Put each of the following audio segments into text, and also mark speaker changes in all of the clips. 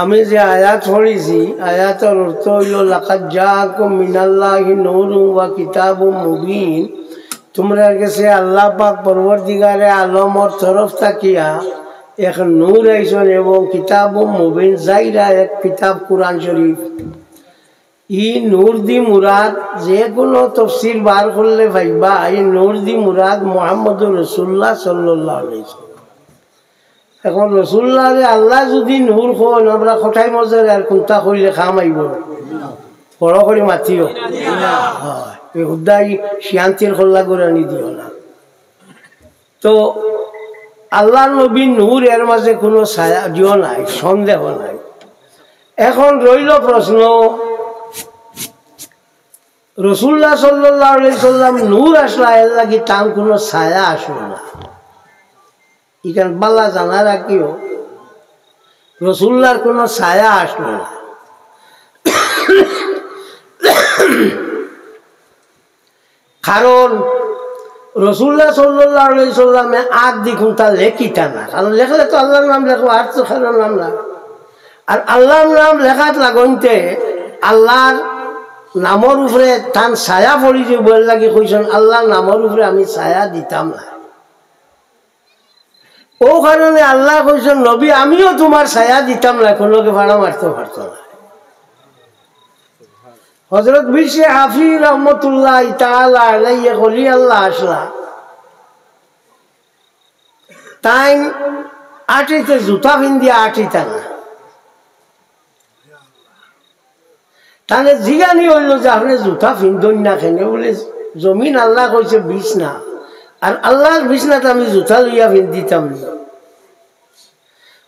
Speaker 1: আমি যে আয়াত পড়েছি আয়াতের অর্থ হইল লাকাদ জাআকুম মিনাল্লাহি নূরুন ওয়া কিতাবুম মুবিন। তোমরা কাছে আল্লাহ পাক পরবর্তীকারে আলমর তরফ থাকিয়া এক নূর আইসন এবং কিতাবুম মুবিন যাইরা এক কিতাব কুরআন শরীফ। ই নূর দি মুরাদ যে কোনো তফসির বার করলে ভাইবা এই নূর দি মুরাদ মুহাম্মদুর রাসূলুল্লাহ সাল্লাল্লাহু আলাইহি ওয়াসাল্লাম। এখন রসুল্লাহ আল্লাহ যদি নূর হন আমরা কথাই মজার আর কোনটা কইলে খাম আইব বড় করে মাতিও হুদাই শান্তির খোল্লা করে আনি দিও না। তো আল্লাহ নবী নূর এর মাঝে কোনো ছায়া দিও নাই, সন্দেহ নাই। এখন রইল প্রশ্ন, রসুল্লাহ সাল্লাল্লাহু আলাইহি সাল্লাম নূর আসলা এর লাগি তার কোনো ছায়া আসলো না। ইখান বাল্লা জানা রাখিও রসুল্লার কোনো ছায়া আসলো না। কারণ রসুল্লাহ সাল্লাল্লাহু আলাইহি সাল্লামে আর দেখুন তা লেখিতা না, কারণ লেখলে তো আল্লাহর নাম লেখো আর তো কারোর নাম না। আর আল্লাহর নাম লেখাত লাগনতে আল্লাহর নামর উপরে তান ছায়া পড়ি যে বল লাগি কইছেন আল্লাহর নামর উপরে আমি ছায়া দিতাম না। ও কারণে আল্লাহ কইছেন নবী আমিও তোমার ছায়া দিতাম না, কোনোকে ভাড়া মারতে পারত না। হযরত বিশে হাফি রহমতুল্লাহ তাআলা আলাইহি ওলি আল্লাহ আসলা তাই আটিতে জুতা পিন্দিয়া আটিতা না। তাহলে জিগানি হইল যে আপনি জুতা পিন্দন না কেন, বলে জমিন আল্লাহ কইছে বিছনা, আর আল্লাহর বিছনাতে আমি জুতা লইয়া পিন্দিতাম না।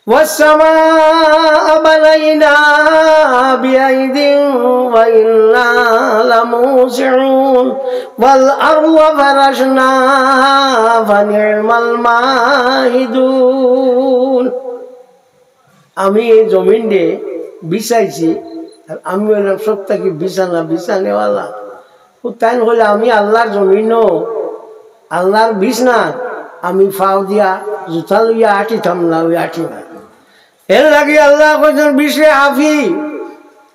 Speaker 1: والسماء بنيناها بأيد وإنا لموسعون والأرض فرشناها فنعم الماهدون। আমি এই জমিন দিয়ে বিছাইছি আর আমি হইলাম সবটাকে বিছানা বিছানেওয়ালা। তাই হলে আমি আল্লাহর জমিনও আল্লাহর বিছনা আমি ফাও দিয়া জুতা লইয়া আটিতাম না, ওই আটি না। এর লাগে আল্লাহ কইছেন বিশে হাফি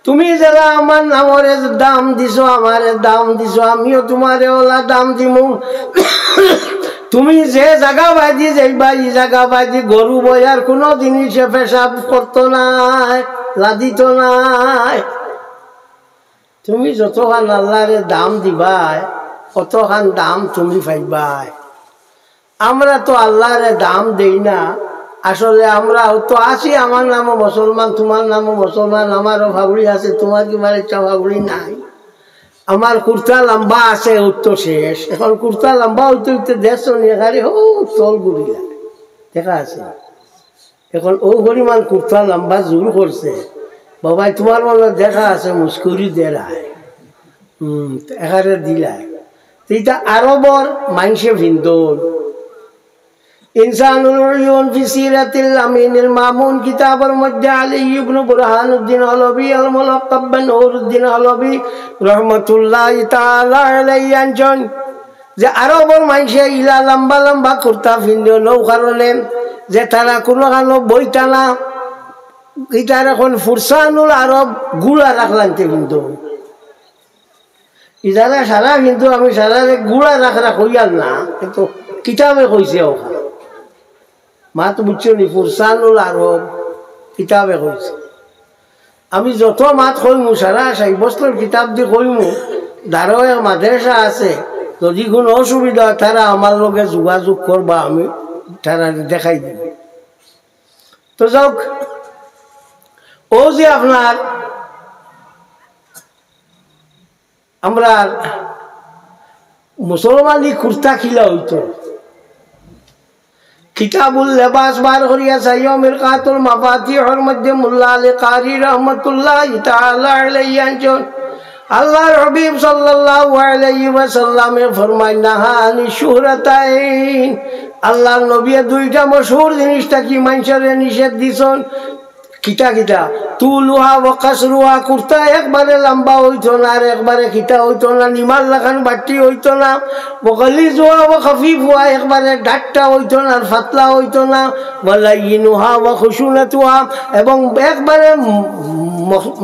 Speaker 1: তুমি যারা আমার নামের দাম দিছো আমার দাম দিছো আমিও তোমার ওলা দাম দিমু। তুমি যে জায়গা বাজি যাইবা এই জায়গা বাজি গরু বয়ার কোনো জিনিসে পেশাব করতো নাই, লাদিত নাই। তুমি যতখান আল্লাহরে দাম দিবাই অতখান দাম তুমি পাইবাই। আমরা তো আল্লাহরে দাম দেই না। আসলে আমরা তো আছি, আমার নামও মুসলমান তোমার নামও মুসলমান, আমারও ফাগুড়ি আছে তোমার কি মানে একটা ফাগুড়ি নাই। আমার কুর্তা লম্বা আছে উত্তর শেষ, এখন কুর্তা লম্বা হইতে হইতে দেশ নিয়ে ও তল গুড়ি দেখা আছে। এখন ও পরিমাণ কুর্তা লম্বা জোর করছে বাবাই তোমার মনে দেখা আছে মুস্কুরি দেয় এখানে দিলাই। এইটা আরবর মাইনসে ভিন্দর ইনসানুল উয়ুন ফি সিরাতিল আমিনুল মামুন কিতাবের মধ্যে আলী ইবনে বুরহানুদ্দিন হলবি আল মুলাক্কাব বিন নুরুদ্দিন হলবি রাহমাতুল্লাহি তাআলা আলাইহি আনজন যে আরবর মাইনসে ইলা লম্বা লম্বা কুর্তা ভিন্দো নৌ কারণে যে তারা কোনো কারণ বইটা না এটার এখন ফুরসানুল আরব গুড়া রাখলানতে কিন্তু ইদারা সারা কিন্তু আমি সারা গুড়া রাখা কইয়াল না, কিন্তু কিতাবে কইছে ওখানে মাত বুঝছো নি ফুরসানুল আরব কিতাবে কইছে। আমি যত মাত কইমু সারা 6 বছর কিতাব দিয়ে কইমু। দাঁড়ো এক মাদ্রাসা আছে, যদি কোনো অসুবিধা তারা আমার লগে যোগাযোগ করবা, আমি তারা দেখাই দিব। তো যাক, ও যে আপনার আমরা মুসলমানি কুর্তা খিলা হইতো কিতাবুল লেবাস বার করিয়া চাইও মিরকাতুল মাফাতিহর মধ্যে মোল্লা আলী কারি রহমতুল্লাহি তাআলা আলাইহি আনজন আল্লাহর হাবিব সাল্লাল্লাহু আলাইহি ওয়াসাল্লামে ফরমায় নাহানি শুহরাতাইন। আল্লাহর নবী দুইটা মশহুর জিনিসটা কি মানুষের নিষেধ দিছেন। কিতা কিতা তুলুহা ও কাসরুহা, কুর্তা একবারে লম্বা হইতো না আর একবারে খিটা হইতো না, নিমাল লাখান বাটি হইতো না। বগলিজুহা ও খফিফুহা, একবারে ডাট্টা হইতো না আর ফাতলা হইতো না। ওয়ালাইনুহা ও খুশুনাতুহা, এবং একবারে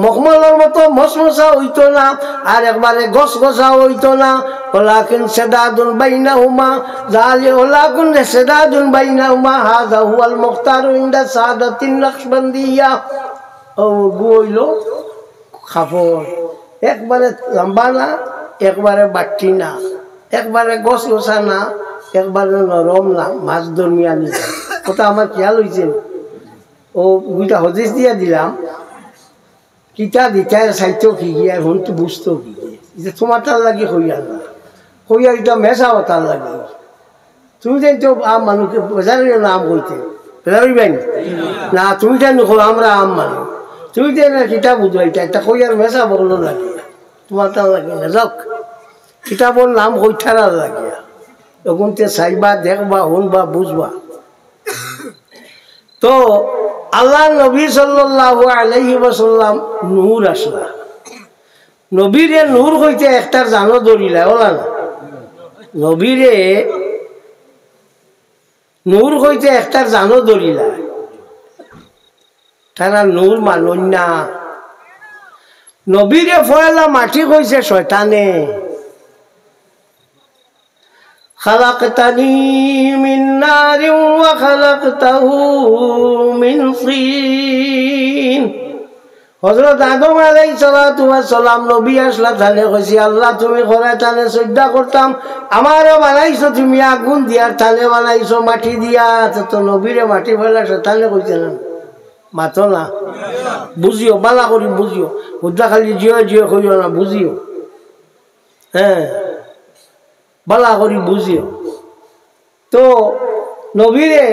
Speaker 1: মখমলের মতো মশমশা হইতো না আর একবারে গসগসা হইতো না। ওয়ালাকিন সাদাদুন বাইনাহুমা, ওয়ালাকিন সাদাদুন বাইনাহুমা, হাযা হুয়াল মুখতারু ইনদা সাদাতিন নকশবন্দিয়া। ও হইল কাপড়, একবারে লম্বা না, একবারে বাটি না, একবারে গসগসা না, একবারে নরম না, মাছ দরমিয়ানি। ওটা আমার খেয়াল হয়েছে। ও দুইটা হদিস দিয়া দিলাম, কিতা দিতা চাইতো কি গিয়ে এখন তো বুঝতো কি গিয়ে, এটা তোমার তার লাগে হইয়া না, হইয়া এটা মেশাও তার লাগে। তুমি যাই তো আম মানুষকে বেজারের নাম কইতে বেজারিবেন না, তুমি যাই নুকো আমরা আম মানুষ, তুমি যে না কিতাব বুঝবাইটা একটা কইয়ার মেশা বলল লাগে, তোমার তার লাগে না। যাক, কিতাবর নাম কইঠার লাগে, তখন তে চাইবা দেখবা শুনবা বুঝবা। তো আল্লাহ নবী সাল্লাল্লাহু আলাইহি ওয়াসাল্লাম নূর আসলা, নবীরে নূর হইতে একটার জানো ধরিলা ওলা না, নবীরে নূর হইতে একটার জানো ধরিলা, তারা নূর মানুন না। নবীরে ফয়লা মাটি কইছে শয়তানে, খালাকতানি মিন নারিন ওয়া খালাকতাহু মিন তিন। হযরত আদম আলাইহিস সালাতু ওয়াস সালাম নবী আসলা তাহলে কইছি আল্লাহ তুমি করে তাহলে শ্রদ্ধা করতাম, আমারও বানাইছো তুমি আগুন দিয়া, তাহলে বানাইছো মাটি দিয়া, তো নবীরে মাটি ফেলা তাহলে কইছে না মাতো না। বুঝিও, বালা করি বুঝিও, বুদ্ধা খালি জিও জিও কইও না, বুঝিও, হ্যাঁ বালা করি বুঝিও। তো নবীরে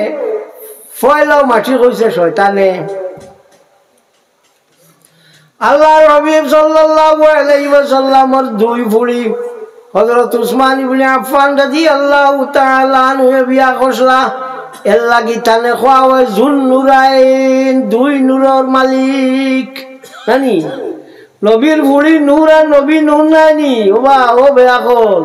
Speaker 1: ফয়লাও মাটি কইছে শয়তানে। আল্লাহর হাবিব সাল্লাল্লাহু আলাইহি ওয়াসাল্লামের দুই ফুড়ি হযরত উসমান ইবনে আফফান রাদিয়াল্লাহু তাআলা আনহু বিয়া করছলা, এর লাগি তানে খোয়া হয় জুন্নুরাইন, দুই নূরের মালিক জানি। নবীর ফুড়ি নূর আর নবী নূর নাইনি, ওবা ও বেয়া কল,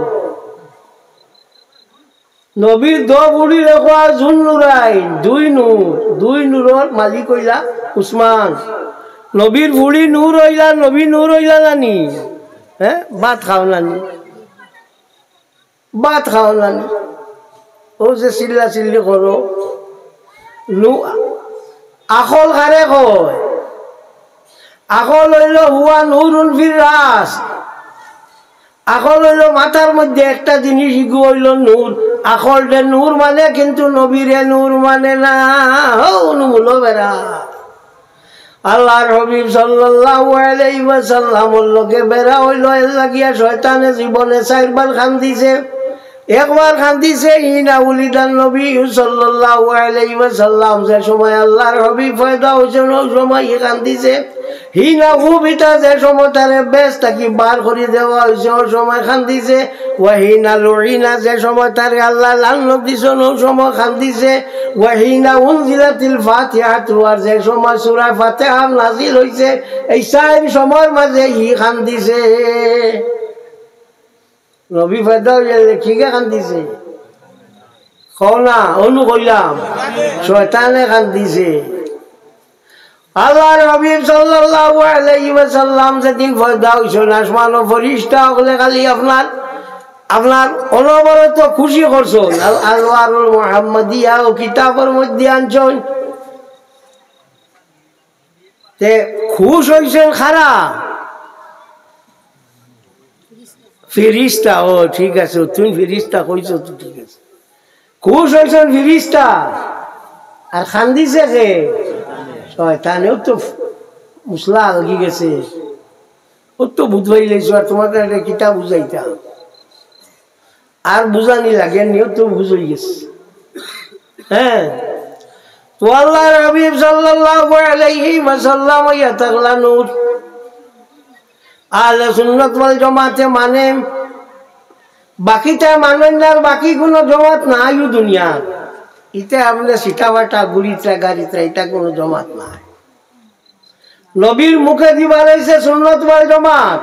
Speaker 1: নবীর দো বুড়ি রেখা জুন্নুরাইন, দুই নূর, দুই নূরের মালিক হইলা উসমান। নবীর বুড়ি নূর হইলা, নবী নূর হইলা নানি, হ্যাঁ ভাত খাও নানি, ভাত খাও নানি, ও যে চিল্লা চিল্লি করো। আকল কারে কয়, আকল হইল হুয়া নূরুন ফির রাস, আকল হইল মাথার মধ্যে একটা জিনিস ইগু হইল নূর। আকল দে নূর মানে, কিন্তু নবীরে নূর মানে না। নুলো বেড়া আল্লাহর হাবিব সাল্লাল্লাহু আলাইহি ওয়াসাল্লামের লগে বেড়া হইল, এর লাগিয়া শয়তানে জীবনে চারবার কান্দিছে। একবার কান্দিছে ইনা উলিদান নবী সাল্লাল্লাহু আলাইহি ওয়াসাল্লাম, যে সময় আল্লাহর হাবিব পয়দা হইছে ওই সময় কান্দিছে। হিনা ভূমিটা যে সময় তারে বেশ তাকে বার করে দেওয়া হয়েছে ওই সময় কান্দিছে। ওয়াহিনা লুইনা, যে সময় তারে আল্লাহ লানত দিছে ওই সময় কান্দিছে। ওয়াহিনা উনজিলাতিল ফাতিহাতু, আর যে সময় সূরা ফাতিহা নাযিল হইছে, এই চার সময়ের মাঝে হি কান্দিছে। নবী পয়দা হইলে ঠিকই কান্দিছে, কও না অনু কইলাম শয়তানে কান্দিছে। আল্লাহর হাবিব সাল্লাল্লাহু আলাইহি ওয়াসাল্লাম যেদিন পয়দা হইছেন, আসমানের ফেরেশতা হলে খালি আপনার অনবরত খুশি করছেন। আল-আনওয়ারুল মুহাম্মাদিয়া ও কিতাবের মধ্যে আনছেন, তে খুশ হইছেন খারা ফেরেশতা। ও ঠিক আছে, তুমি ফেরেশতা কইছো তো ঠিক আছে, খুশ হইছেন ফেরেশতা। আর কান্দিছে কে? শয়তানেও তো মুসলা লাগি গেছে, ও তো বুঝবাই লেছো। আর তোমাকে একটা কিতাব বুঝাইতা আর বুঝানি লাগে নিও তো বুঝাই গেছে। হ্যাঁ, তো আল্লাহর হাবিব সাল্লাল্লাহু আলাইহি ওয়াসাল্লাম ইয়াতাগলা নূর আহলে সুন্নাত ওয়াল জামাতে মানে, বাকিটা মানেন না। বাকি কোনো জমাত নাই দুনিয়া, ইতে আমরা সিটাবাটা গুড়িটা গাড়িটা এটা কোনো জমাত নাই। নবীর মুখে দিবা রয়েছে সুন্নত ওয়াল জামাত।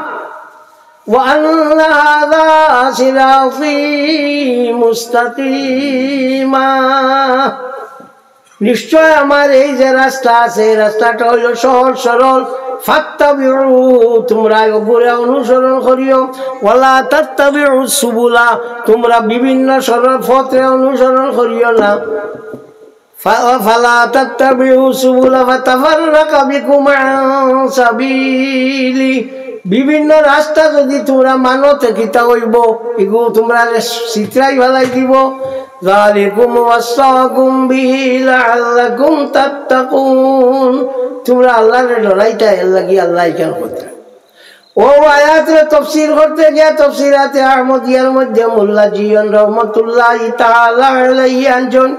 Speaker 1: وأن هذا صراطي مستقيما নিশ্চয় আমার এই যে রাস্তা আছে এই রাস্তাটা হইল সহজ সরল। ফাত্তাবিউ তোমরা ওগুলো অনুসরণ করিও। ওয়ালা তাত্তাবিউ সুবুলা তোমরা বিভিন্ন সরল পথে অনুসরণ করিও না। ফালা তাত্তাবিউ সুবুলা ফাতাফাররাকা বিকুম আন সাবিলি বিভিন্ন রাস্তা যদি তোমরা মানো কিতা হইব এগুলো তোমরা চিত্রাই ভালাই দিব। যালিকুম ওয়াসাকুম বিহি লাআল্লাকুম তাত্তাকুন তোমরা আল্লাহর ডরাইতা এর লাগি আল্লাহ কেন করতে। ও আয়াতের তাফসীর করতে গিয়ে তাফসীরাতে আহমদিয়ার মধ্যে মোল্লা জিয়ান রহমাতুল্লাহি তাআলা আলাইহি আনজন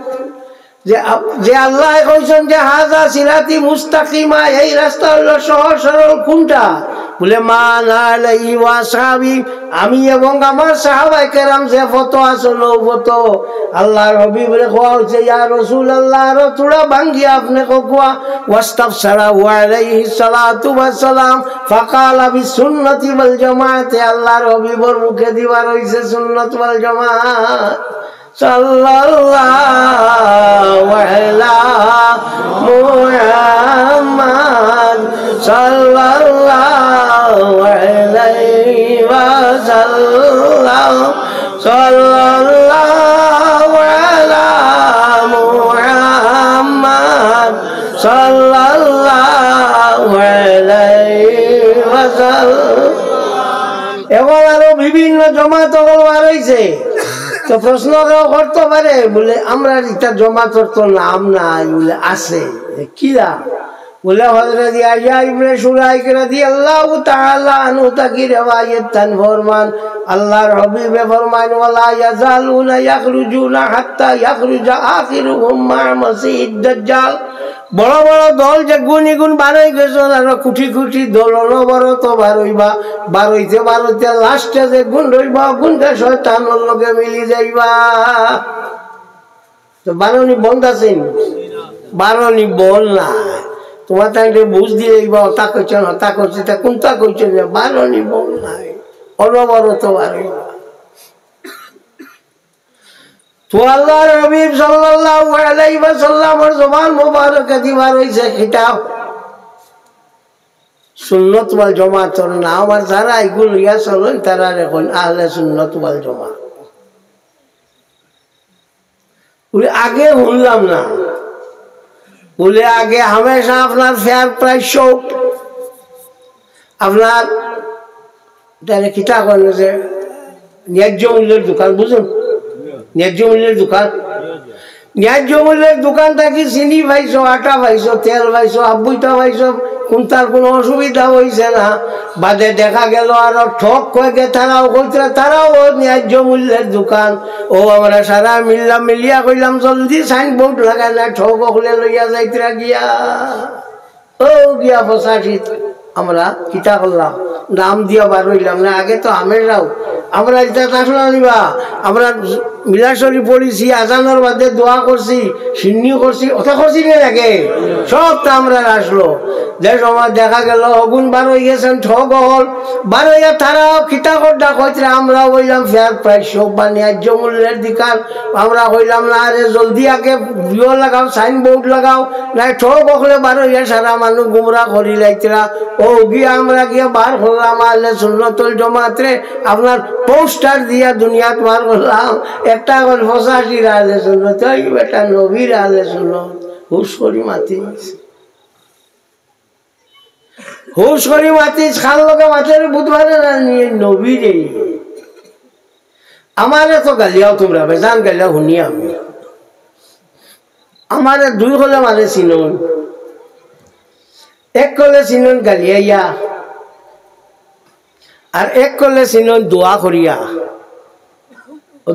Speaker 1: যে আল্লাহ কইছেন যে হাযা সিরাতি মুস্তাকিমা এই রাস্তা হলো সহজ সরল। কোনটা বলে মান আলাইহি ওয়া সাহাবী আমি এবং আমার সাহাবায়ে কেরাম যে ফতো আসলো ফতো আল্লাহর হাবিবের কোয়া হচ্ছে ইয়া রাসূলুল্লাহ র তোড়া ভাঙ্গিয়া আপনি কোয়া ওয়াস্তাফসারা ওয়া আলাইহি সালাতু ওয়াস সালাম ফাকালা বিসুন্নতি ওয়াল জামাআত আল্লাহর হাবিবের মুখে দিবা রইছে সুন্নাত ওয়াল জামাআত। সাল্লাল্লাহু আলা মুহাম্মাদ সাল্লাল্লাহু আলাইহি ওয়াসাল্লাম সাল্লাল্লাহু আলা মুহাম্মাদ সাল্লাল্লাহু আলাইহি ওয়াসাল্লাম। এবার আরো বিভিন্ন জমাত বার হইছে তো প্রশ্ন করতে পারে বলে আমরা এটা জমাতর তো নাম নাই বলে আছে কিরা বলে হযরত ইয়াহইয়া ইবনে শুরাইক রাদিয়াল্লাহু তাআলা আনহু তাকি রিওয়ায়াত তান ফরমান আল্লাহর হাবিবে ফরমান ওয়ালা ইয়াজালুনা ইয়াখরুজুনা হাত্তা ইয়াখরুজা আখিরুহুম মা মাসিহিদ দাজ্জাল। বড় বড় দল যে গুণ গুণ বারোই গেছে আর কুটি কুটি দল বড় তো বারোইবা বারোইতে লাস্টে যে গুণ রইবা গুণটা শয়তানের লগে মিলি যাইবা। তো বারোনি বন্ধ আছেন বারোনি বল না তোমার তাকে বুঝ দিয়ে হতা করছেন হতা করছে তা কোনটা করছেন বারোনি বল নাই অনবরত বারোইবা। তো আল্লাহর হাবিব সাল্লাল্লাহু আলাইহি ওয়াসাল্লামের জবান মোবারকে দিবা রইছে কিতাব সুন্নাত ওয়াল জামাতের নাম। আর যারা এগুলো ইয়া চলেন তারা এখন আহলে সুন্নাত ওয়াল জামাত। বলে আগে শুনলাম না বলে আগে হামেশা আপনার ফেয়ার প্রাইস শো আপনার কিতাব করেন যে ন্যায্য মূল্যের দোকান বুঝুন ন্যায্য মূল্যের দোকান ন্যায্য মূল্যের দোকান থাকি চিনি পাইছো আটা পাইছো তেল পাইছো আব্বইটা পাইছো কোনটার কোনো অসুবিধা হয়েছে না বাদে দেখা গেল আরো ঠক কয়েকে তারাও কইতে তারাও ন্যায্য মূল্যের দোকান। ও আমরা সারা মিলিয়া কইলাম জলদি সাইনবোর্ড লাগাই না ঠক হলে লইয়া যাইতরা গিয়া ও গিয়া বসাছি আমরা কিতা করলাম নাম দিয়া বার হইলাম না আগে তো আমেরাও আমরা এটা আসলে নিবা আমরা মিলাশরী পড়িছি আজানোর বাদে দোয়া করছি সিন্নিও করছি ওটা করছি না আগে সবটা আমরা আসলো যে সময় দেখা গেল অগুন বার হয়ে গেছেন ঠগ হল বার হইয়া তারাও খিতা করডা কইতে আমরা হইলাম ফেয়ার প্রাইস সব বা ন্যায্য মূল্যের দিকার আমরা হইলাম না আরে জলদি আগে ভিও লাগাও সাইনবোর্ড লাগাও না ঠগ হলে বার হইয়া সারা মানুষ গুমরা করি লাইতরা ও গিয়া আমরা গিয়া বার করলাম আহলে সুন্নাতুল জামাতে আপনার পোস্টার দিয়া দুনিয়াত বার করলাম একটা গল্প সাশি আহলে সুন্নাত ওই বেটা নবীর আহলে সুন্নাত হুশ করি মাতি হুশ করি মাতি খাল লোকে মাতের বুধবারে নিয়ে নবীরে আমারে তো গালিয়াও তোমরা বেজান গালিয়াও শুনি আমি আমারে দুই হলে মানে চিনুন এক কলে চিনুন গালিয়াইয়া আর এক কলে চিনুন দোয়া করিয়া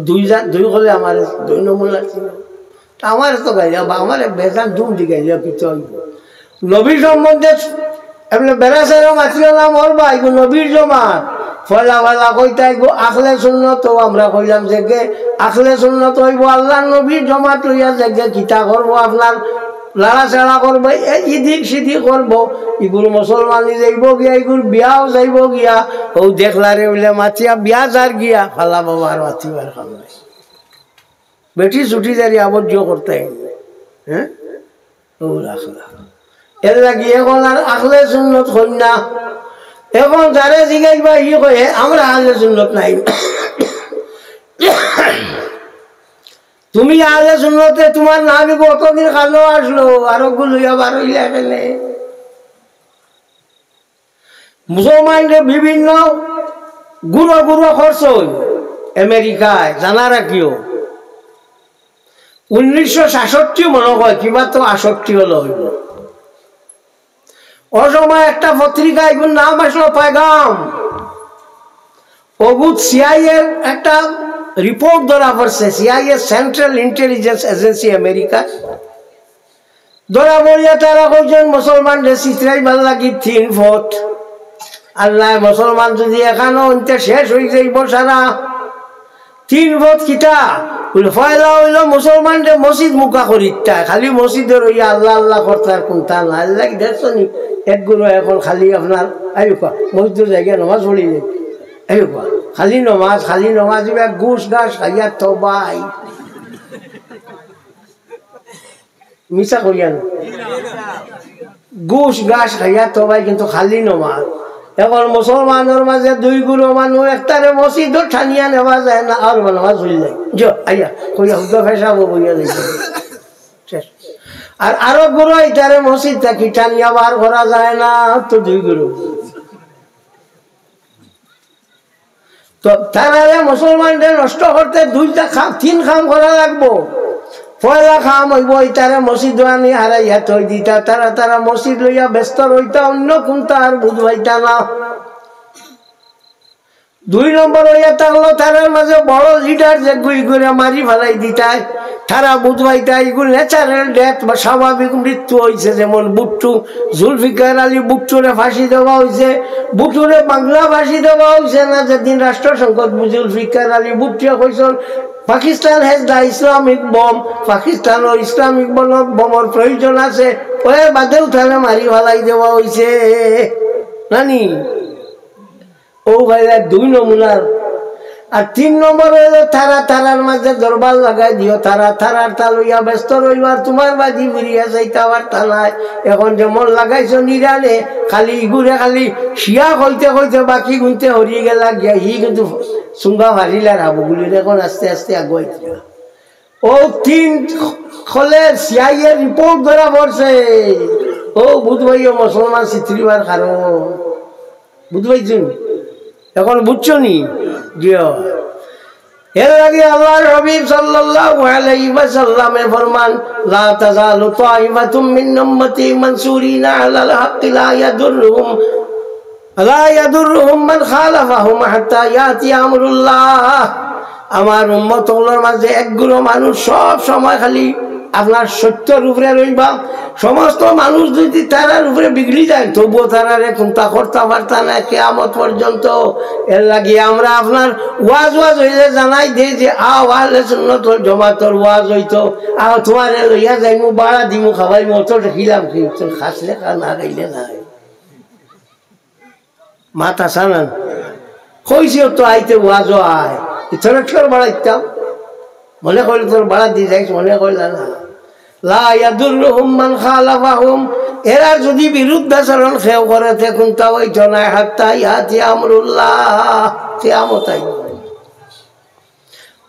Speaker 1: দুই কলে আমার দুই নমুনা চিনুন আমার তো গাইয়া বা আমার বেজান ধুম দি গাইয়া পিছন নবীর সম্বন্ধে এমনি বেড়াছেরও মাতিও না মরবা এগো নবীর জমাত ফলা ফলা কইতা এগো আখলে সুন্নত আমরা কইলাম যে আখলে সুন্নত হইব আল্লাহ নবীর জমাত লইয়া যে কিতা করবো আপনার লাড়াচাড়া করবো, ইদিক সিদিক করবো, এগুলো মুসলমানি যাইব গিয়া, এগুলো বিয়াও যাইব গিয়া, ও দেখলারে বলে মাতিয়া বিয়া যার গিয়া ফালা বাবা আর মাতিবার কাম নাই। বেটি ছুটি যারি আবদ্ধ করতে হ্যাঁ ও রাখলা এর লাগি এখন আর আখলে সুন্নত হই না। এখন যারে জিগাইবা ই কয়ে আমরা আহলে সুন্নত নাই। তুমি আহলে সুন্নতে তোমার নামে কতদিন কালো আসলো, আরো গুলিয়া বারইলা গেলে। মুসলমানদের বিভিন্ন গুঁড়ো গুঁড়ো খরচ আমেরিকায় জানা রাখিও। 1966 মনে হয় কিবা তো 68 হলো হইল। ও সময় একটা পত্রিকা এগুলোর নাম আসলো পায়গাম। অগুত সিআইএর একটা রিপোর্ট ধরা পড়ছে, CIA central intelligence agency America ধরা পড়িয়া তারা কইছেন মুসলমানদের চিত্রাইবার লাগি 3 ফুট। আল্লাহ মুসলমান যদি এখানো অন্তে শেষ হয়ে যাইব সারা 3 ফুট কিতা ফয়লা হইল মুসলমানদের মসজিদ মুখা করিতা, খালি মসজিদের ওই আল্লাহ আল্লাহ করতার কোনটা না। আল্লাহ দেখছো নি একগুলো এখন খালি আপনার আইবা মসজিদের জায়গায় নমাজ পড়ি যায়, আইবা খালি নমাজ ঘুষ ঘাস খাইয়া তো ভাই মিশা করিয়া না, ঘুষ ঘাস খাইয়া তো ভাই কিন্তু খালি নমাজ। এখন মুসলমানের মাঝে 2 গুরু মানুষ একটারে মসজিদ ঠানিয়া নেওয়া যায় না, আর নামাজ হয়ে যায় আইয়া কইয়া হুদা ফেসাবো বইয়া যাইছে। আর আরো গুরু এটারে মসজিদ থাকি টানিয়া বার করা যায় না, তো 2 গুরু। তো তারা মুসলমানদের নষ্ট করতে 3 খাম করা লাগবো। পয়লা খাম হইব এটারে মসজিদ আনি হারাইয়া থই দিতা, তারা মসজিদ লইয়া ব্যস্ত রইতা, অন্য কোনটা আর বুঝবাইতা না। 2 নম্বর হইয়া থাকলো তারার মাঝে বড় লিডার যে গুই করে মারি ফেলাই দিতায়, তারা বুঝবাইতা এগুলো ন্যাচারাল ডেথ বা স্বাভাবিক মৃত্যু হয়েছে। যেমন বুট্টু জুলফিকার আলী বুট্টুরে ফাঁসি দেওয়া হয়েছে, বুট্টুরে বাংলা ফাঁসি দেওয়া হয়েছে না। যেদিন রাষ্ট্রসংঘ জুলফিকার আলী বুট্টুয়া কইছেন Pakistan has the Islamic bomb, পাকিস্তানের ইসলামিক বোমার প্রয়োজন আছে, ওই বাদেও তারা মারি ফেলাই দেওয়া হয়েছে নানি। ও ভাই 2 নমুনার। আর 3 নম্বর হইল তারার মাঝে দরবার লাগাই দিও, তারার তা লইয়া ব্যস্ত রইল, আর তোমার বাজি ফিরিয়া যাইতে আবার তা নাই। এখন যেমন লাগাইছ নিরানে খালি ঘুরে খালি শিয়া কইতে কইতে বাকি গুনতে হরিয়ে গেলা গিয়া হি কিন্তু চুঙ্গা মারিলার হাবুগুলির এখন আস্তে আস্তে আগুয়াইছিল। ও 3 খলের সিআইএর রিপোর্ট ধরা পড়ছে। ও বুধবাইও মুসলমান চিত্রিবার কারণ বুধবাইছুন এখন বুঝছো নি জিও। এর আগে আল্লাহর হাবিব সাল্লাল্লাহু আলাইহি ওয়াসাল্লামের ফরমান, লা তাযালু তাইফাতুম মিন উম্মতি মানসুরিনা আলাল হাক্কি লা ইয়াদুররুহুম মান খালাফাহুম হাত্তা ইয়াতি আমরুল্লাহ। আমার উম্মতগুলোর মাঝে একগুলো মানুষ সব সময় খালি আপনার সত্যের উপরে রইবা। সমস্ত মানুষ যদি তারার উপরে বিগড়ি যায় তবুও তারারে কোনটা করতে পারতা না কিয়ামত পর্যন্ত। এর লাগিয়ে আমরা আপনার ওয়াজ হইলে জানাই দিই যে আহলে সুন্নাত ওয়াল জামাতের ওয়াজ হইতো, তোমার লইয়া যাইমু বাড়া দিমু খাওয়াইমু, তো দেখিলাম কি খাসলে না গাইলে নাই মাথা সানান কইছেও তো আইতে ওয়াজ আয় ইতর বাড়াইতাম মনে করলে তোর বাড়া দিয়ে যাইস, মনে করলে না। লা ইয়াদুররুহুম মান খালাফাহুম, এরা যদি বিরুদ্ধাচরণ খেয়ে করে দেখুন তাও ওই জনায় হাত্তা ইয়াতি আমরুল্লাহ, কিয়ামত আইব।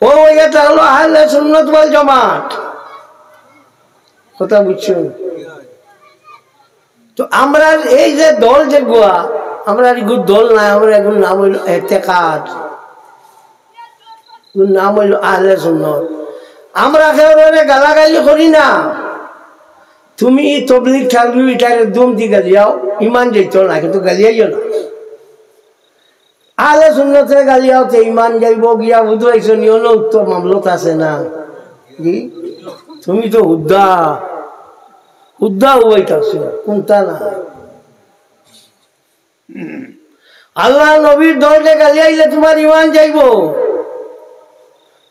Speaker 1: ও এটা হলো আহলে সুন্নাত ওয়াল জামাত, কথা বুঝছো? তো আমরা এই যে দল যে গোয়া, আমরা এগুলো দল নাই, আমরা এগুলো নাম হইল ইতিকাদ, নাম হইল আহলে সুন্নাত। আমরা কেউ গালাগালি করি না। তুমি তবলিগ ঠাকলি এটারে দুম দি গালিয়াও ইমান যাইতো না, কিন্তু গালিয়াইও না। আহলে সুন্নাতে গালিয়াও তে ইমান যাইব গিয়া বুঝাইছো নিয়ন উত্তর মামলত আছে না। কি তুমি তো হুদ্দা হইতাছ কোনটা না। আল্লাহ নবীর দলকে গালিয়াইলে তোমার ইমান যাইব,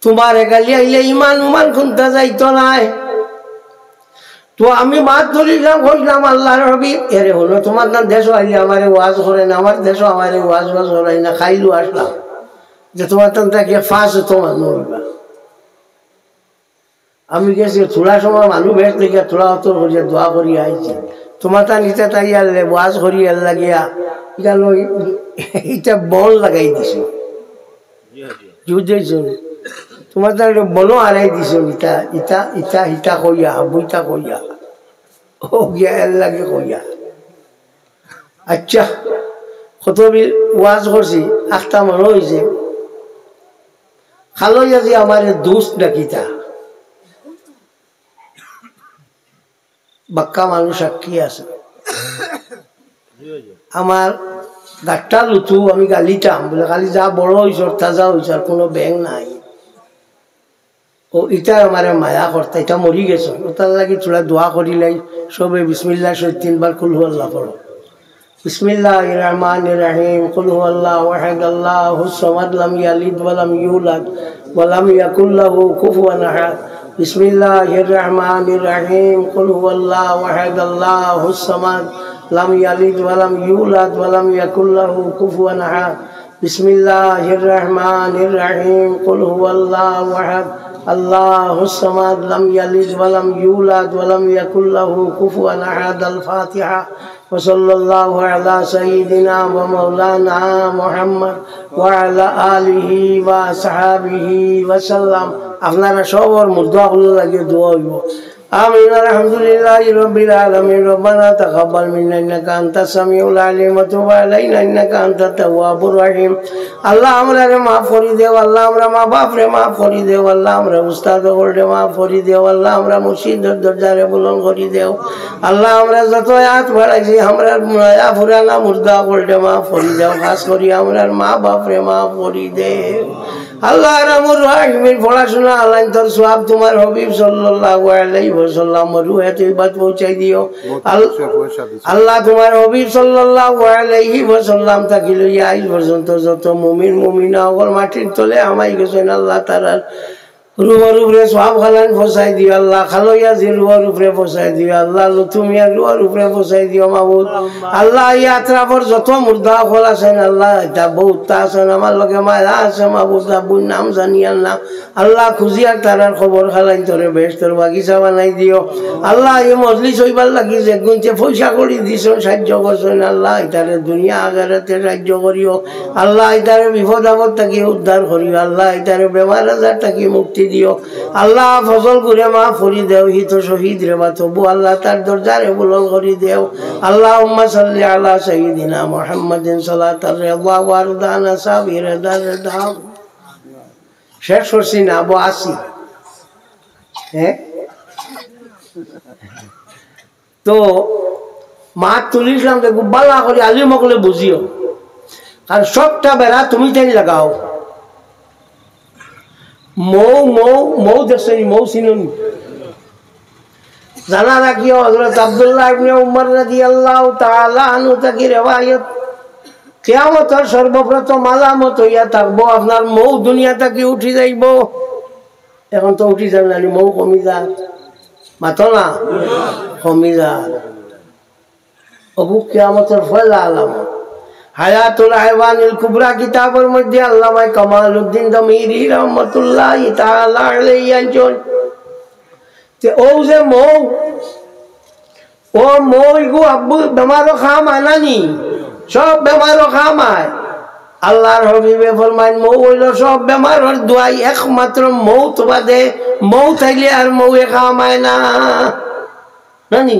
Speaker 1: তোমার গালি আইলে ইমান উমান কোনটা যাইতো নাই। তো আমি মাছ ধরিলাম কইলাম আল্লাহর হাবিব এরে হলো তোমার না দেশ আইলে আমারে ওয়াজ করেন আমার দেশও আমারে ওয়াজ করাই না খাইলু আসলাম যে তোমার তাকে ফাঁস তোমার মরবা আমি গেছি থোড়া সময় মানুষ বেশ থেকে থোড়া অতর করিয়া দোয়া করি আইছি তোমার তা নিচে তাই আনলে ওয়াজ করি আর লাগিয়া গেল এটা বল লাগাই দিছে বুঝেছ তোমার তার বলো আড়াই দিছ ইটা ইটা ইটা ইটা কইয়া বইটা কইয়া ও গিয়া এর লাগে কইয়া আচ্ছা কত ওয়াজ করছি একটা মনে হয়েছে খালো যে আমার দোস্ত ডাকিতা বাক্কা মানুষ সাক্ষী আছে আমার গাঠটা লুথু আমি গালিতাম বলে খালি যা বড় হয়েছ তাজা হয়েছ আর কোনো ব্যাং নাই ও ইটা আমার মায়া করতে এটা মরি গেছ ওটার লাগে থোড়া দোয়া করিলাই সবে বিসমিল্লাহ ৩ বার কুল হু আল্লাহ পড়ো বিসমিল্লাহির রহমানির রহিম কুল হু আল্লাহু আহাদ আল্লাহুস সামাদ লাম ইয়ালিদ ওয়া লাম ইউলাদ ওয়া লাম ইয়াকুল লাহু কুফুয়ান আহাদ বিসমিল্লাহির রহমানির রহিম কুল হু আল্লাহু আহাদ আল্লাহুস সামাদ লাম ইয়ালিদ ওয়া লাম ইউলাদ ওয়া লাম ইয়াকুল লাহু কুফুয়ান আহাদ বিসমিল্লাহির রহমানির রহিম কুল হু আল্লাহু আহাদ আল্লাহুস সামাদ লাম ইয়ালিদ ওয়া লাম ইউলাদ ওয়া লাম ইয়াকুল লাহু কুফুয়ান আহাদ আল ফাতিহা وصلى الله على سيدنا ومولانا محمد وعلى آله وصحبه وسلم আপনারা সবার মুদ্রাগুলো লাগিয়ে দোয়া হইব آمين الحمد لله رب العالمين ربنا تقبل منا إنك أنت السميع العليم وتب علينا إنك أنت التواب الرحيم আল্লাহ আমরা মাফ করে দেও আল্লাহ আমরা মা বাপরে মাফ করে দেও আল্লাহ আমরা উস্তাদ হলরে মাফ করে দেও আল্লাহ আমরা মুর্শিদের দরজারে বুলন্দ করে দেও আল্লাহ আমরা যত হাত বাড়াইছি আমরা নয়া পুরানা মুর্দা হলরে মাফ করে দেও খাস করি আমরা মা বাপরে মাফ করে দেও আল্লাহ রামুর রাহিমের পড়াশোনা আল্লাহ তোর সওয়াব তোমার হাবিব সাল্লাল্লাহু আলাইহি ওয়াসাল্লাম রুহে তৈবাত পৌঁছাই দিও আল্লাহ তোমার হাবিব সাল্লাল্লাহু আলাইহি ওয়াসাল্লাম তাকে লইয়া আজ পর্যন্ত যত মুমিন মুমিনা ওর মাটির তলে আমাই গেছেন আল্লাহ তাআলা রুহর উপরে সওয়াব খালান পৌঁছাই দিও আল্লাহ খালইয়া জি রুহর উপরে পৌঁছাই দিও আল্লাহ লুতুমিয়া রুহর উপরে পৌঁছাই দিও মাবুদ আল্লাহ ইয়াত্রাফর যত মুর্দা হল আছেন আল্লাহ এটা বহুতটা আছেন আমার লগে মায়া আছে মাবুদ আব্বুর নাম জানি আল্লাহ আল্লাহ খুঁজিয়ার তারার খবর খালাইন তোরে বেহেশতের বাগিচা বানাই দিও আল্লাহ এই মজলিস হইবার লাগি যে গুনতে পয়সা করি দিছেন সাহায্য করছেন আল্লাহ এটারে দুনিয়া আগারাতে সাহায্য করিও আল্লাহ এটারে বিপদ আপদ থাকি উদ্ধার করিও আল্লাহ এটারে বেমার আজার থাকি মুক্তি দিও আল্লাহ ফজল করে মা ফরি দেও হিত শহীদ রে বা তবু আল্লাহ তার দরজারে বুলন্দ করে দেও আল্লাহুম্মা সাল্লি আলা সাইয়্যিদিনা মুহাম্মাদিন সাল্লাতার রিদা ওয়ারদানা সাবির দারদাম শেষ করছি না আবু আসি হ্যাঁ তো মা তুলিলাম দেখো বালা করে আলী মকলে বুঝিও আর সবটা বেড়া তুমি তাই লাগাও মৌ মৌ মৌ দেখছেন মৌ চিনুন জানা রাখিও হযরত আব্দুল্লাহ ইবনে উমর রাদিয়াল্লাহু তাআলা আনহু থেকে রিওয়ায়াত কিয়ামতের সর্বপ্রথম আলামত হইয়া থাকবো আপনার মৌ দুনিয়া থেকে উঠি যাইব এখন তো উঠি যান না মৌ কমি যায় মাতো না কমি যায় অবু কিয়ামতের ফয়লা আলামত হায়াতুল হায়ওয়ানিল কুবরা কিতাবের মধ্যে আল্লামা কামালউদ্দিন দমিরি রাহমাতুল্লাহি তাআলা আলাইহি আনজন যে ও যে মৌ ও মৌ গো আব্বু বেমারো খাম আনানি সব বেমারো খামায় আল্লাহর হাবিবে ফরমান মৌ হইল সব বেমারের দোয়াই একমাত্র মৌত বাদে মৌত আইলে আর মৌয়ে খামায় না নানি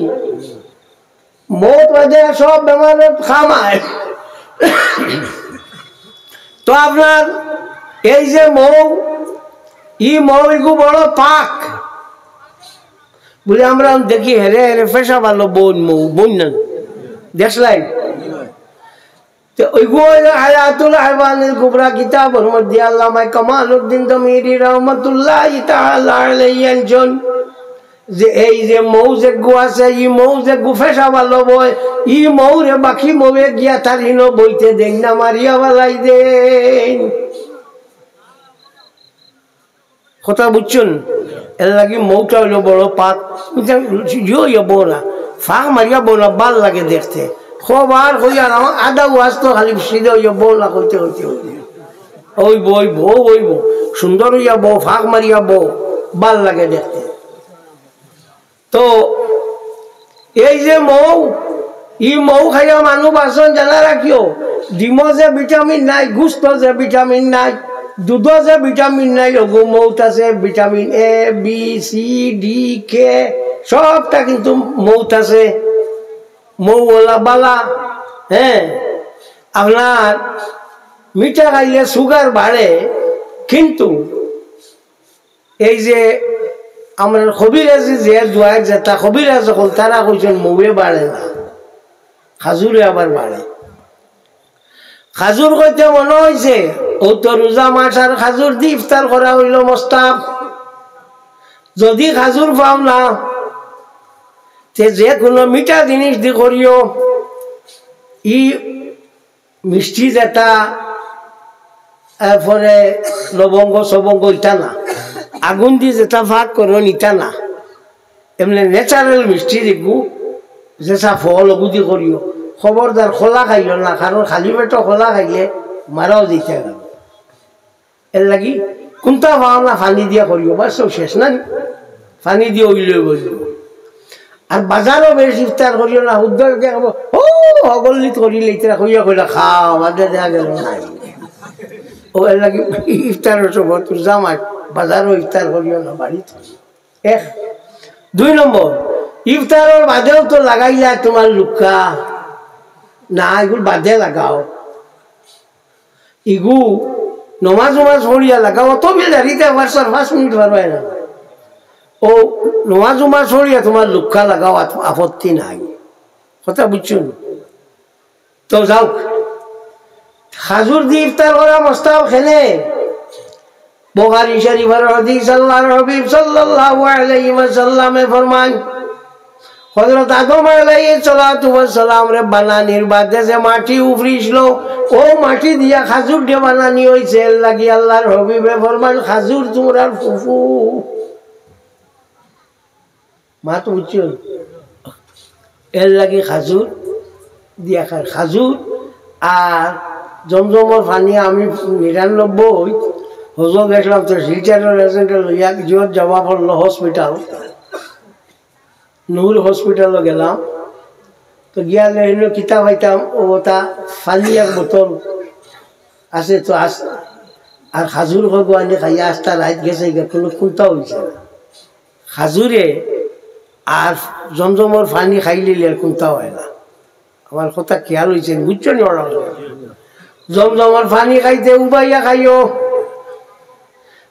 Speaker 1: মৌত বাদে সব বেমারের খামায় তো আপনার এই যে মৌ ই মৌ এগু বড় পাক বলে আমরা দেখি হেরে হেরে ফেসা ভালো বোন মৌ বোন না দেখলাই তো ওইগুলো হায়াতুল হায়ওয়ানিল কুবরা কিতাবের মধ্যে আল্লামা কামালউদ্দিন দমিরি রাহমাতুল্লাহি তাআলা আলাইহি আনজন যে এই যে মৌ যে গু আছে ই মৌ যে গু ফেসা ভালো বয় ই মৌ রে বাকি মৌয়ে গিয়া তার হিনো বইতে দেন না মারিয়া বালাই দেন কথা বুঝছেন? এর লাগি মৌটা হইলো বড় পাত বো না, ফাঁক মারিয়া বো না, ভাল লাগে দেখতে। খবার কইয়া আমার আধা ওয়াজ তো খালি সিধে হইয়া বো না কইতে হইতে হইতে ওই বই বো সুন্দর হইয়া বো, ফাঁক মারিয়া বো, ভাল লাগে দেখতে। তো এই যে মৌ, ই মৌ খাইয়া মানুষ বাঁচন জানা রাখিও। ডিম যে ভিটামিন নাই, গুস্ত যে ভিটামিন নাই, দুধ যে ভিটামিন নাই, ওগো মৌত আছে vitamin A B C D কে সবটা কিন্তু মৌত আছে। মৌলা বালা। হ্যাঁ, আপনার মিঠা খাইলে সুগার বাড়ে, কিন্তু এই যে আমরা কবিরাজি যে দোয়ার যেটা কবিরাজ হল তারা কইছেন মৌয়ে বাড়ে না, খাজুরে আবার বাড়ে। খাজুর কইতে মনে হয়েছে ও তো রোজা মাস আর খাজুর দিয়ে ইফতার করা হইল মোস্তাব। যদি খাজুর পাও না, যে কোনো মিঠা জিনিস দিয়ে করিও। ই মিষ্টি যেটা, এরপরে লবঙ্গ সবঙ্গ ইটা না, আগুন দিয়ে যেটা ভাগ করো ইটা না, এমনি ন্যাচারাল মিষ্টি দেখবো যেসা ফল ওগুদি করিও। খবরদার খোলা খাইল না, কারণ খালি পেটো খোলা খাইলে মারাও দিতে গেল। এর লাগি কোনটা পাও না পানি দিয়া করিও, বাস শেষ না, পানি দিয়ে উইলে বলব। আর বাজারও বেশ ইফতার করিও না, উদ্যোগ দিয়ে খাবো ও অগলিত করিলে ইতরা কইয়া কইলা খাও, বাজার দেওয়া গেল নাই। ও এর লাগি ইফতারের সময় তোর জামাই বাজারও ইফতার করিও না, বাড়িতে। এক 2 নম্বর, ইফতারের বাদেও তো লাগাইলা তোমার লুকা না, এগুলো বাদে লাগাও। ইগু নমাজ পড়িয়া লাগাও, অত বেলারিতে আবার 4-5 মিনিট পারবে না। ও নমাজ পড়িয়া তোমার লুকা লাগাও, আপত্তি নাই। কথা বুঝছুন? তো যাও, খাজুর দিয়ে ইফতার করা মস্তাব খেলে। বুখারী শরীফের হাদিস, আল্লাহর হাবিব সাল্লাল্লাহু আলাইহি ওয়াসাল্লামে ফরমান, হযরত আদম আলাইহিস সালাতু ওয়াস সালাম রে বানানির বাদে যে মাটি উফরিছিল, ও মাটি দিয়া খাজুর দিয়ে বানানি হইছে। এর লাগি আল্লাহর হাবিবে ফরমান, খাজুর তোমরা ফুফু। মা তো বুঝছো, এর লাগি খাজুর দিয়া খায়। খাজুর আর জমজমের পানি আমি 99 হজম গেছিলাম, তো শিলচরের এজেন্টে লইয়া জিওর যাওয়া পড়লো হসপিটাল, নূর হসপিটালও গেলাম। তো গিয়া হইল কিতাব পাইতাম, ও তা পানি এক বোতল আছে তো আস, আর খাজুর ভগবানে খাইয়া আস্তা রাত গেছে, কোনো কোনটা হয়েছে না। খাজুরে আর জমজমের পানি খাইলে কোনটা হয় না। আমার কথা খেয়াল হয়েছে, বুঝছো নি? ওরা জমজমের পানি খাইতে উবাইয়া খাইও,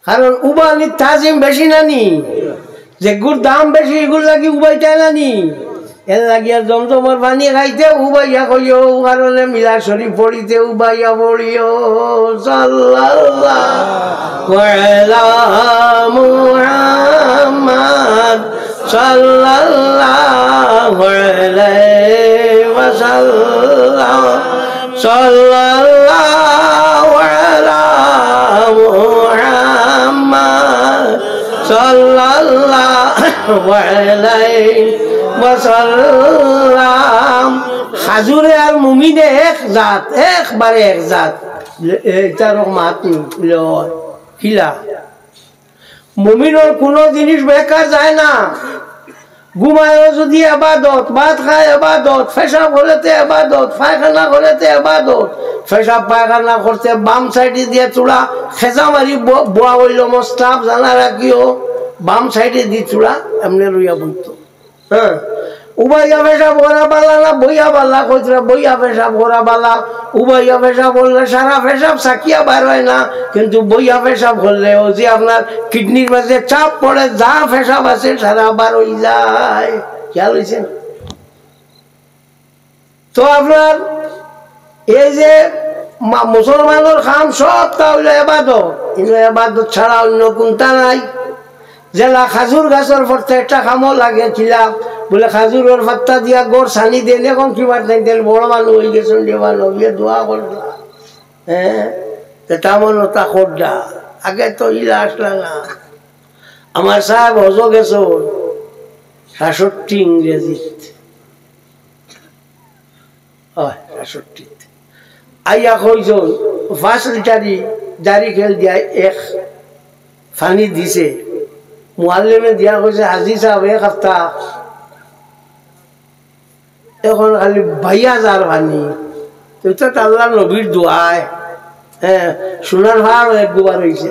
Speaker 1: কারণ উবানির তাজিম বেশি নানি, যেগুর দাম বেশি এগুলো লাগি উবাইটাই নানি। এর লাগি আর জমজমের পানি খাইতে উবাইয়া খাইও, কারণে মিলা শরীফ পড়িতে উবাইয়া পড়িও। সাল্লাল্লাহু আলা মুহাম্মদ সাল্লাল্লাহু আলাইহি ওয়াসাল্লাম, সাল্লাল্লাহু আলা মুহাম্মদ সাল্লাল্লাহু আলাইহি ওয়াসাল্লাম। খাজুরে আর মুমিনে এক জাত, একবারে এক জাত। এটার মাত খিলা মুমিনের কোনো জিনিস বেকার যায় না। ঘুমায়ও যদি এবাদত, ভাত খায় এবাদত, পেশাব হলেতে এবাদত, পায়খানা হলেতে এবাদত। পেশাব পায়খানা করতে বাম সাইডে দিয়ে চূড়া খেজা মারি বোয়া হইল মোস্তাব, জানা রাখিও। বাম সাইডে দিয়ে চূড়া এমনি রইয়া বইতো। হ্যাঁ, উবাইয়া পেশাব করা বালা না বইয়া বালা? কইতরা বইয়া পেশাব করা বালা। উবাইয়া পেশাব করলে সারা পেশাব সাকিয়া বার হয় না, কিন্তু বইয়া পেশাব করলে ও যে আপনার কিডনির মাঝে চাপ পড়ে, যা পেশাব আছে সারা বার হয়ে যায়। খেয়াল হয়েছে? তো আপনার এই যে মুসলমানের খাম সবটা হইল এবাদত, কিন্তু এবাদত ছাড়া অন্য কোনটা নাই। জেলা খাজুর গাছের পড়তে একটা খামও লাগেছিলাম, বলে খাজুরের পাত্তা দিয়া গড় ছানি দেন, এখন কি পারতেন বড় মানুষ হয়ে গেছেন, দোয়া করলা। হ্যাঁ, তেমন ওটা করডা, আগে তো ইলা আসলা না। আমার সাহেব হজ গেছ ৬৭ ইংরেজিত ৬৭ আইয়া কইজন ৫ লিটারি জারি খেল দিয়া এক পানি দিছে মুআল্লিমে দিয়া কইছে হাজি সাহেব এক সপ্তাহ এখন খালি ২২,০০০ পানি তো আল্লাহ নবীর দোয়ায় হ্যাঁ সোনার ভার এক দুবার হয়েছে